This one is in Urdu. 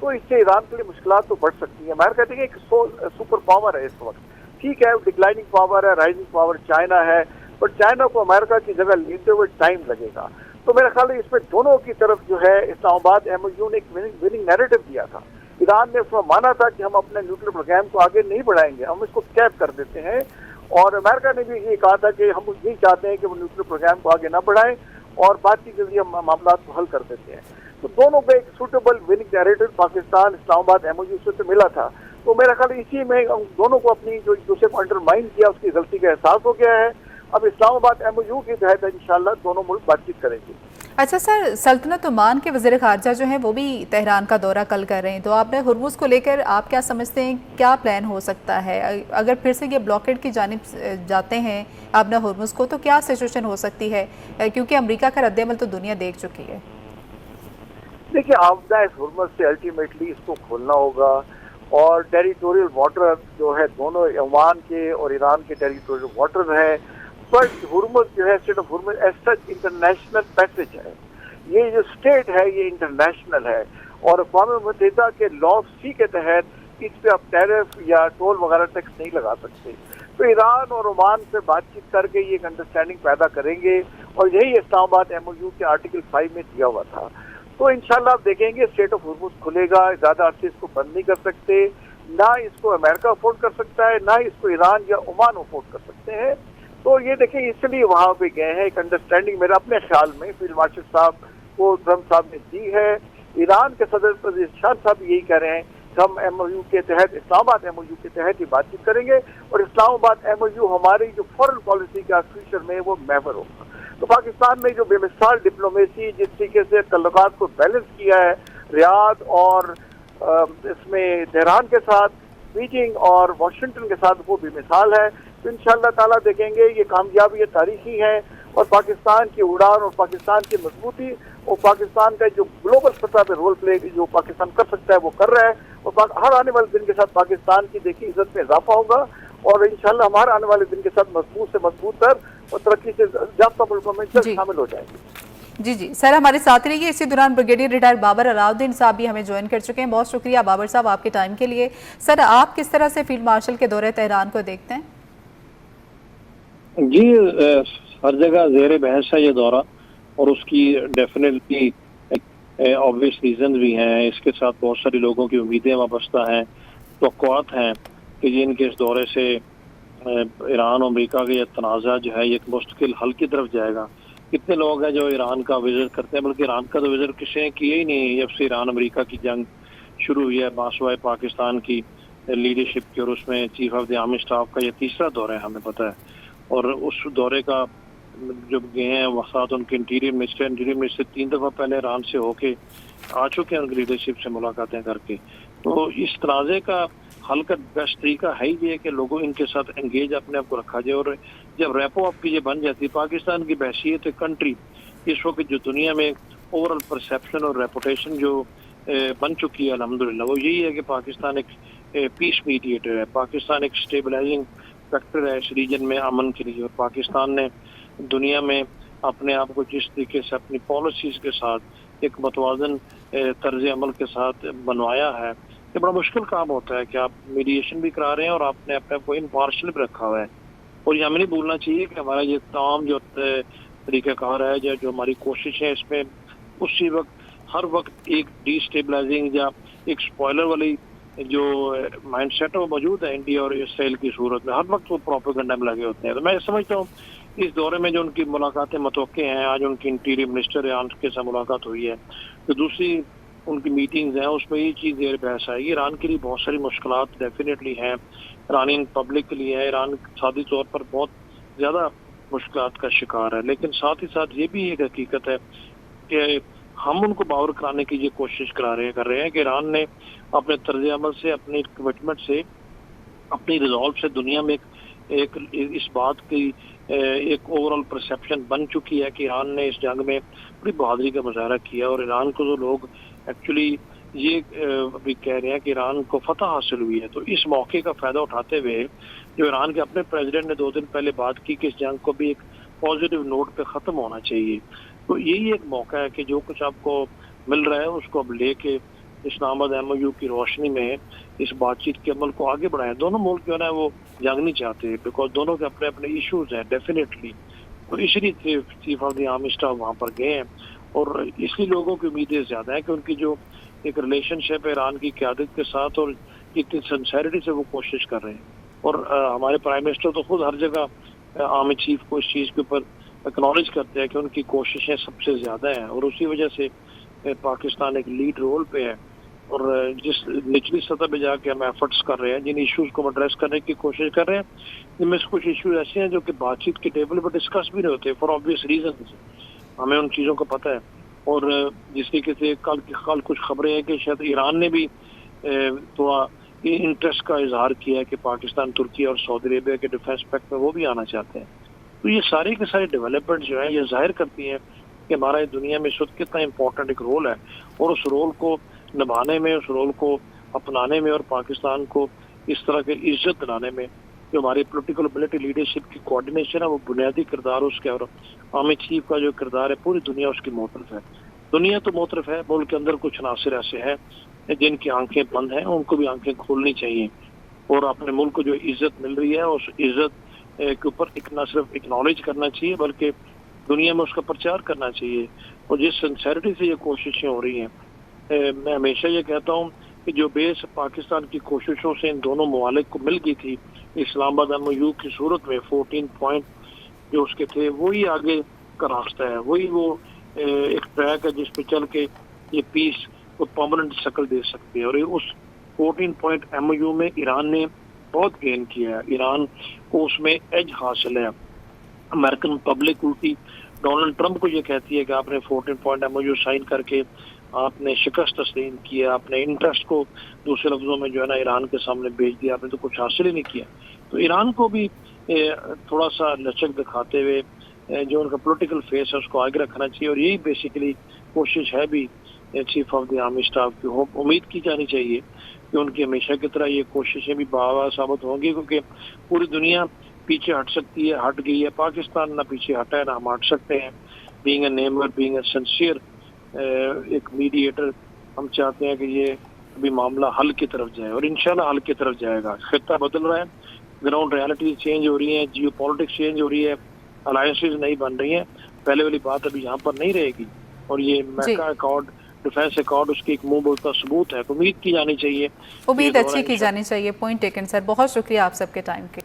تو اس سے ایران کے لیے مشکلات تو بڑھ سکتی ہیں. امریکہ دیکھیں ایک سپر پاور ہے اس وقت, ٹھیک ہے ڈکلائننگ پاور ہے, رائزنگ پاور چائنا ہے, بٹ چائنا کو امریکہ کی جگہ لیتے ہوئے ٹائم لگے گا. تو میرا خیال ہے اس میں دونوں کی طرف جو ہے اسلام آباد ایم او یو نے ایک وننگ نیریٹو دیا تھا. ایران نے اس میں مانا تھا کہ ہم اپنے نیوکلیر پروگرام کو آگے نہیں بڑھائیں گے, ہم اس کو کیپ کر دیتے ہیں, اور امریکہ نے بھی یہ کہا تھا کہ ہم یہی چاہتے ہیں کہ وہ نیوکلیر پروگرام کو آگے نہ بڑھائیں اور بات چیت کے ذریعے معاملات کو حل کر دیتے ہیں. تو دونوں کا ایک سوٹیبل وننگ نیریٹو پاکستان اسلام آباد ایم او یو سے تو ملا تھا. تو میرا خیال اسی میں دونوں کو اپنی جو ایک دوسرے کو انڈرمائن کیا اس کی غلطی کا احساس ہو گیا ہے. اب اسلام آباد ایم او یو کے تحت انشاءاللہ دونوں ملک بات چیت کریں گے. اچھا سر، سلطنت عمان کے وزیر خارجہ جو ہیں وہ بھی تہران کا دورہ کل کر رہے ہیں، تو آپ نے ہرمز کو لے کر آپ کیا سمجھتے ہیں، کیا پلان ہو سکتا ہے؟ اگر پھر سے یہ بلاکیڈ کی جانب جاتے ہیں آپ نے ہرمز کو، تو کیا سچویشن ہو سکتی ہے؟ کیونکہ امریکہ کا رد عمل تو دنیا دیکھ چکی ہے. دیکھیے آبدہ اس ہرمز سے الٹیمیٹلی اس کو کھولنا ہوگا، اور ٹیریٹوریل واٹر جو ہے دونوں عمان کے اور ایران کے ٹیریٹوریل واٹر ہیں. بٹ ہرمز جو ہے state of Hormuz as such international passage ہے. یہ جو اسٹیٹ ہے یہ انٹرنیشنل ہے، اور اقوام متحدہ کے لا آف سی کے تحت اس پہ آپ ٹیرف یا ٹول وغیرہ ٹیکس نہیں لگا سکتے. تو ایران اور عمان سے بات چیت کر کے یہ ایک انڈرسٹینڈنگ پیدا کریں گے، اور یہی اسلام آباد ایم او یو کے آرٹیکل 5 میں دیا ہوا تھا. تو انشاءاللہ آپ دیکھیں گے اسٹیٹ آف ہرمز کھلے گا، زیادہ عرصے اس کو بند نہیں کر سکتے، نہ اس کو امریکہ افورڈ کر سکتا ہے، نہ اس کو ایران یا عمان افورڈ کر سکتے ہیں. تو یہ دیکھیں اس لیے وہاں پہ گئے ہیں. ایک انڈرسٹینڈنگ میرا اپنے خیال میں فیلڈ مارشل صاحب کو ٹرمپ صاحب نے دی ہے. ایران کے صدر پذیرشان صاحب یہی کہہ رہے ہیں کہ ہم ایم او یو کے تحت، اسلام آباد ایم او یو کے تحت یہ بات چیت کریں گے، اور اسلام آباد ایم او یو ہماری جو فورن پالیسی کا فیوچر میں وہ محور ہوگا. تو پاکستان میں جو بے مثال ڈپلومیسی جس طریقے سے تعلقات کو بیلنس کیا ہے ریاض اور اس میں تہران کے ساتھ، بیجنگ اور واشنگٹن کے ساتھ، وہ بے مثال ہے. تو انشاءاللہ تعالیٰ دیکھیں گے یہ کامیابی تاریخی ہے، اور پاکستان کی اڑان اور پاکستان کی مضبوطی اور پاکستان کا جو گلوبل سطح پہ رول پلے جو پاکستان کر سکتا ہے وہ کر رہا ہے. اور ہر آنے والے دن کے ساتھ پاکستان کی دیکھی عزت میں اضافہ ہوگا، اور انشاءاللہ ہمارے آنے والے دن کے ساتھ مضبوط سے مضبوط تر اور ترقی سے یافتہ ملکوں میں شامل ہو جائیں گے. جی سر، ہمارے ساتھ رہیے. اسی دوران بریگیڈیئر ریٹائر بابر علاؤدین صاحب بھی ہمیں جوائن کر چکے ہیں. بہت شکریہ بابر صاحب آپ کے ٹائم کے لیے. سر، آپ کس طرح سے فیلڈ مارشل کے دورے تہران کو دیکھتے ہیں؟ جی، ہر جگہ زیر بحث ہے یہ دورہ، اور اس کی ڈیفینیٹلی آبویس ریزنز بھی ہیں. اس کے ساتھ بہت ساری لوگوں کی امیدیں وابستہ ہیں، توقعات ہیں کہ جن کے اس دورے سے ایران اور امریکہ کا یہ تنازع جو ہے یہ ایک مستقل حل کی طرف جائے گا. کتنے لوگ ہیں جو ایران کا وزٹ کرتے ہیں، بلکہ ایران کا تو وزٹ کسی نے کیا ہی نہیں جب سے ایران امریکہ کی جنگ شروع ہوئی ہے ماسوائے پاکستان کی لیڈرشپ کی، اور اس میں chief of the army staff کا یہ تیسرا دورہ ہے ہمیں پتہ ہے. اور اس دورے کا جب گئے ہیں وسط ان کے انٹیریئر منسٹر 3 دفعہ پہلے ایران سے ہو کے آ چکے ہیں ان کی لیڈرشپ سے ملاقاتیں کر کے. تو اس تنازع کا حل کا بیسٹ طریقہ ہے ہی یہ کہ لوگوں ان کے ساتھ انگیج اپنے آپ کو رکھا جائے. اور جب ریپو آپ کی یہ بن جاتی ہے، پاکستان کی بحثیت کنٹری اس وقت جو دنیا میں اوور آل پرسیپشن اور ریپوٹیشن جو بن چکی ہے الحمدللہ، وہ یہی ہے کہ پاکستان ایک پیس میڈیٹر ہے، پاکستان ایک اسٹیبلائزنگ فیکٹر ہے اس ریجن میں امن کے لیے. اور پاکستان نے دنیا میں اپنے آپ کو جس طریقے سے اپنی پالیسیز کے ساتھ ایک متوازن طرز عمل کے ساتھ بنوایا ہے، یہ بڑا مشکل کام ہوتا ہے کہ آپ میڈیشن بھی کرا رہے ہیں اور آپ نے اپنے آپ کو امپارشل بھی رکھا ہوا ہے. اور یہ ہمیں نہیں بھولنا چاہیے کہ ہمارا یہ تمام جو طریقہ کار ہے جو ہماری کوشش ہے، اس میں اسی وقت ہر وقت ایک ڈی اسٹیبلائزنگ یا ایک اسپوائلر والی جو مائنڈ سیٹ ہے وہ موجود ہے انڈیا اور اسرائیل کی صورت میں. ہر وقت وہ پروپیگنڈا میں لگے ہوتے ہیں. تو میں سمجھتا ہوں اس دورے میں جو ان کی ملاقاتیں متوقع ہیں، آج ان کی انٹیریئر منسٹر ایران کے ساتھ ملاقات ہوئی ہے، تو دوسری ان کی میٹنگز ہیں اس میں یہ چیز زیر بحث آئے گی. ایران کے لیے بہت ساری مشکلات ڈیفینیٹلی ہیں، ایرانین پبلک کے لیے ہے، ایران ذاتی طور پر بہت زیادہ مشکلات کا شکار ہے. لیکن ساتھ ہی ساتھ یہ بھی ایک حقیقت ہے کہ ہم ان کو باور کرانے کی یہ کوشش کر رہے ہیں کہ ایران نے اپنے طرز عمل سے، اپنی کمٹمنٹ سے، اپنی ریزالو سے دنیا میں ایک اس بات کی ایک اوور آل پرسیپشن بن چکی ہے کہ ایران نے اس جنگ میں بڑی بہادری کا مظاہرہ کیا. اور ایران کو جو لوگ ایکچولی یہ بھی کہہ رہے ہیں کہ ایران کو فتح حاصل ہوئی ہے. تو اس موقع کا فائدہ اٹھاتے ہوئے جو ایران کے اپنے پریزیڈنٹ نے 2 دن پہلے بات کی کہ اس جنگ کو بھی ایک پازیٹیو نوٹ پہ ختم ہونا چاہیے. تو یہی ایک موقع ہے کہ جو کچھ آپ کو مل رہا ہے اس کو اب لے کے اسلام آباد MOU کی روشنی میں اس بات چیت کے عمل کو آگے بڑھائیں. دونوں ملک جو ہے نا وہ جنگ نہیں چاہتے، بیکاز دونوں کے اپنے اپنے ایشوز ہیں ڈیفینیٹلی. تو اس لیے chief of the army staff وہاں پر گئے ہیں، اور اس لیے لوگوں کی امیدیں زیادہ ہیں کہ ان کی جو ایک ریلیشن شپ ہے ایران کی قیادت کے ساتھ، اور اتنی سنسیریٹی سے وہ کوشش کر رہے ہیں. اور ہمارے پرائم منسٹر تو خود ہر جگہ آرمی چیف کو اس چیز کے اوپر اکنالج کرتے ہیں کہ ان کی کوششیں سب سے زیادہ ہیں، اور اسی وجہ سے پاکستان ایک لیڈ رول پہ ہے. اور جس نچلی سطح پہ جا کے ہم ایفرٹس کر رہے ہیں، جن ایشوز کو ایڈریس کرنے کی کوشش کر رہے ہیں، ان میں سے کچھ ایشوز ایسے ہیں جو کہ بات چیت کے ٹیبل پر ڈسکس بھی نہیں ہوتے فار آبویس ریزنز. ہمیں ان چیزوں کا پتہ ہے. اور جس طریقے سے کل کچھ خبریں ہیں کہ شاید ایران نے بھی تھوڑا انٹرسٹ کا اظہار کیا ہے کہ پاکستان، ترکی اور سعودی عربیہ کے ڈیفینس پیکٹ میں وہ بھی آنا چاہتے ہیں. تو یہ ساری کے سارے ڈیولپمنٹ جو ہیں یہ ظاہر کرتی ہیں کہ ہمارا دنیا میں اس وقت کتنا امپورٹنٹ ایک رول ہے، اور اس رول کو نبھانے میں، اس رول کو اپنانے میں، اور پاکستان کو اس طرح کے عزت دلانے میں جو ہماری پولیٹیکل ابلٹی لیڈرشپ کی کوآرڈینیشن ہے وہ بنیادی کردار اس کے، اور آرمی چیف کا جو کردار ہے پوری دنیا اس کی معترف ہے. دنیا تو معترف ہے، ملک کے اندر کچھ عناصر ایسے ہیں جن کی آنکھیں بند ہیں، ان کو بھی آنکھیں کھولنی چاہیے، اور اپنے ملک کو جو عزت مل رہی ہے اس عزت کے اوپر نہ صرف اکنالج کرنا چاہیے بلکہ دنیا میں اس کا پرچار کرنا چاہیے. اور جس سنسیریٹی سے یہ کوششیں ہو رہی ہیں، میں ہمیشہ یہ کہتا ہوں کہ جو بیس پاکستان کی کوششوں سے ان دونوں ممالک کو مل گئی تھی اسلام آباد MOU کی صورت میں 14 پوائنٹ جو اس کے تھے، وہی آگے کا راستہ ہے، وہی وہ ایک ٹریک ہے جس پہ چل کے یہ پیس کو پرماننٹ شکل دے سکتی ہے. اور اس 14 پوائنٹ MOU میں ایران نے بہت گین کیا ہے، ایران کو اس میں ایج حاصل ہے. امریکن پبلک الٹی ڈونلڈ ٹرمپ کو یہ کہتی ہے کہ آپ نے 14 پوائنٹ MOU سائن کر کے آپ نے شکست تسلیم کیا، آپ نے انٹرسٹ کو دوسرے لفظوں میں جو ہے نا ایران کے سامنے بھیج دیا، آپ نے تو کچھ حاصل ہی نہیں کیا. تو ایران کو بھی تھوڑا سا لچک دکھاتے ہوئے جو ان کا پولیٹیکل فیس ہے اس کو آگے رکھنا چاہیے، اور یہی بیسیکلی کوشش ہے بھی chief of the army staff کی. امید کی جانی چاہیے کہ ان کی ہمیشہ کی طرح یہ کوششیں بھی باوا ثابت ہوں گی، کیونکہ پوری دنیا پیچھے ہٹ سکتی ہے، ہٹ گئی ہے. پاکستان نہ پیچھے ہٹا ہے نہ ہم ہٹ سکتے ہیں. Being a neighbour, being a sincere ایک میڈیٹر، ہم چاہتے ہیں کہ یہ ابھی معاملہ حل کی طرف جائے، اور انشاءاللہ حل کی طرف جائے گا. خطہ بدل رہا ہے، گراؤنڈ ریالٹی چینج ہو رہی ہے، جیو پالیٹکس چینج ہو رہی ہے، الائنسز نہیں بن رہی ہیں. پہلے والی بات ابھی یہاں پر نہیں رہے گی، اور یہ میکا ایکارڈ، ڈیفینس ایکارڈ اس کی ایک منہ بولتا ثبوت ہے. امید کی جانی چاہیے، امید اچھی کی جانی چاہیے. پوائنٹ ٹیکن سر، بہت شکریہ آپ سب کے ٹائم کے.